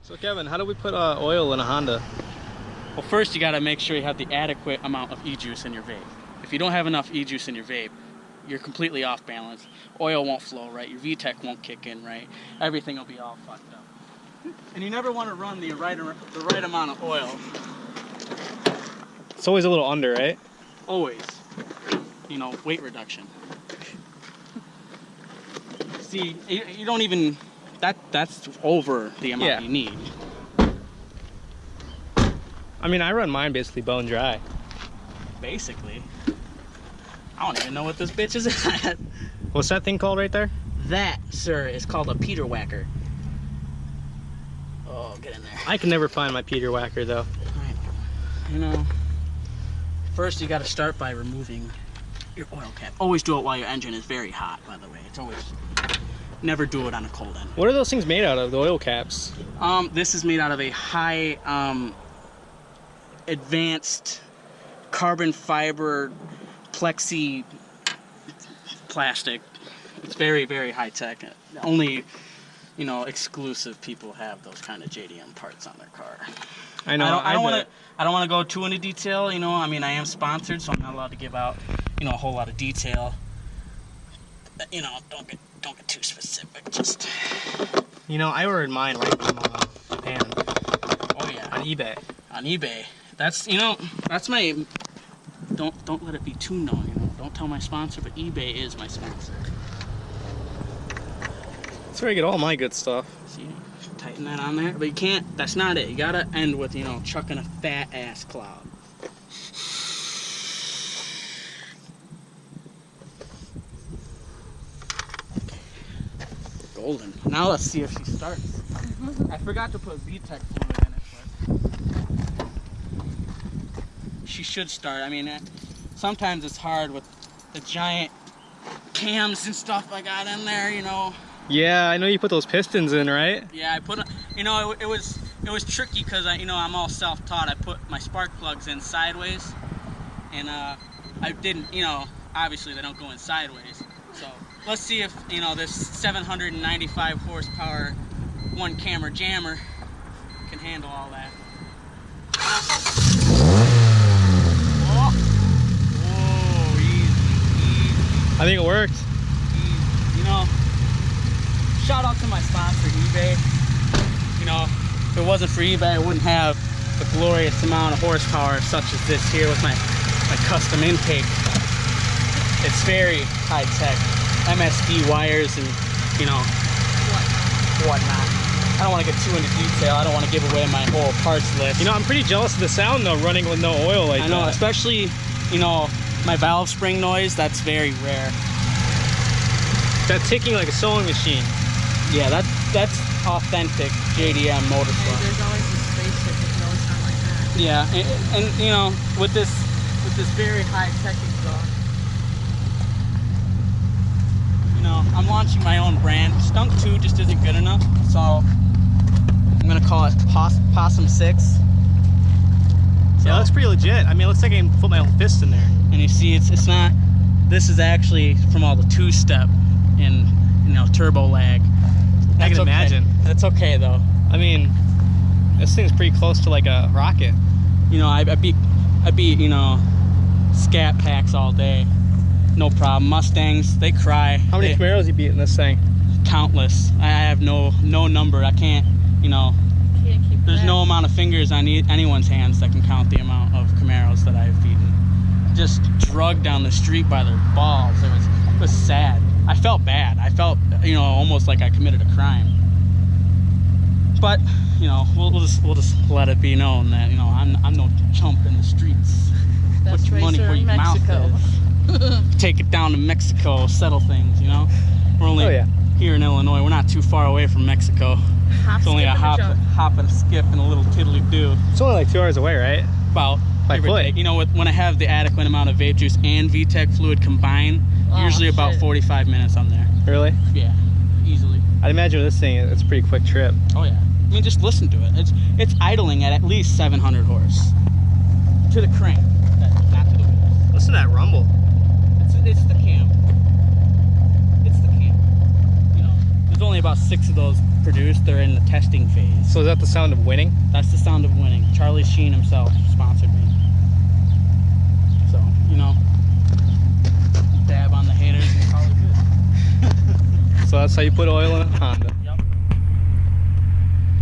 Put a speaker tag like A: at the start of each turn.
A: So Kevin, how do we put oil in a Honda?
B: Well, first you got to make sure you have the adequate amount of e-juice in your vape. If you don't have enough e-juice in your vape, you're completely off balance. Oil won't flow right, your VTEC won't kick in right, everything will be all fucked up. And you never want to run the right amount of oil.
A: It's always a little under, right?
B: Always. You know, weight reduction. See, you don't even, that's over the amount you need.
A: I mean, I run mine basically bone dry.
B: Basically. I don't even know what this bitch is at.
A: What's that thing called right there?
B: That, sir, is called a Peter Whacker. Oh, get in there.
A: I can never find my Peter Whacker though.
B: You know, first you got to start by removing your oil cap. Always do it while your engine is very hot, by the way. It's always, never do it on a cold end.
A: What are those things made out of, the oil caps?
B: This is made out of a high advanced carbon fiber plexi plastic. It's very, very high tech. Only, you know, exclusive people have those kind of JDM parts on their car.
A: I know.
B: I don't want to go too into detail. You know, I mean, I am sponsored, so I'm not allowed to give out, you know, a whole lot of detail. You know, don't get too specific. Just.
A: You know, I ordered mine right from Japan.
B: Oh yeah.
A: On eBay.
B: On eBay. That's, you know, that's my. Don't let it be too known. You know, don't tell my sponsor, but eBay is my sponsor.
A: That's where I get all my good stuff.
B: See, tighten that on there, but you can't. That's not it. You gotta end with, you know, chucking a fat ass cloud. Golden. Now let's see if she starts. I forgot to put VTEC fluid in it, but she should start. I mean, sometimes it's hard with the giant cams and stuff I got in there, you know.
A: Yeah, I know you put those pistons in, right?
B: Yeah, I put, you know, it was tricky because you know, I'm all self-taught. I put my spark plugs in sideways, and I didn't, you know, obviously they don't go in sideways. So let's see if, you know, this 795 horsepower one camera jammer can handle all that. Oh, easy.
A: I think it worked.
B: Easy. You know, shout out to my sponsor, eBay. You know, if it wasn't for eBay, I wouldn't have the glorious amount of horsepower such as this here with my custom intake. It's very high tech. MSD wires and, you know, whatnot. I don't want to get too into detail. I don't want to give away my whole parts list.
A: You know, I'm pretty jealous of the sound though, running with no oil like that.
B: I know, especially, you know, my valve spring noise, that's very rare.
A: That ticking like a sewing machine.
B: Yeah, that's authentic JDM motorsport.
C: Hey, there's always a spaceship that can always sound like that.
B: Yeah, and you know, with this very high tech exhaust, you know, I'm launching my own brand. Skunk 2 just isn't good enough, so I'm gonna call it Possum 6. So,
A: yeah, it looks pretty legit. I mean, it looks like I can put my own fist in there.
B: And you see, it's not. This is actually from all the two-step and, you know, turbo lag.
A: I can imagine.
B: That's okay though.
A: I mean, this thing's pretty close to like a rocket.
B: You know, I beat you know, scat packs all day. No problem. Mustangs, they cry.
A: How many Camaros you beat in this thing?
B: Countless. I have no number. I can't, you know.
C: Can't keep
B: There's
C: track.
B: no amount of fingers on anyone's hands that can count the amount of Camaros that I've beaten. Just drugged down the street by their balls. It was sad. I felt bad. I felt, you know, almost like I committed a crime. But, you know, we'll just let it be known that, you know, I'm no chump in the streets.
C: Best
B: Put your money
C: racer
B: where
C: in
B: your
C: Mexico.
B: mouth is. Take it down to Mexico, settle things, you know. We're only here in Illinois. We're not too far away from Mexico.
C: Hop,
B: It's only a
C: skip, and
B: hop and a skip and a little tiddly-do.
A: It's only like 2 hours away, right?
B: About
A: By foot.
B: You know, when I have the adequate amount of vape juice and VTEC fluid combined,
C: Oh,
B: usually about
C: shit.
B: 45 minutes I'm there.
A: Really?
B: Yeah, easily.
A: I'd imagine with this thing, it's a pretty quick trip.
B: Oh yeah. I mean, just listen to it. It's idling at least 700 horse to the crank, not to the wheels.
A: Listen to that rumble.
B: It's the cam. It's the cam. You know, there's only about 6 of those produced. They're in the testing phase.
A: So is that the sound of winning?
B: That's the sound of winning. Charlie Sheen himself sponsored me. So, you know, dab on the haters and call it good.
A: So that's how you put oil in a Honda.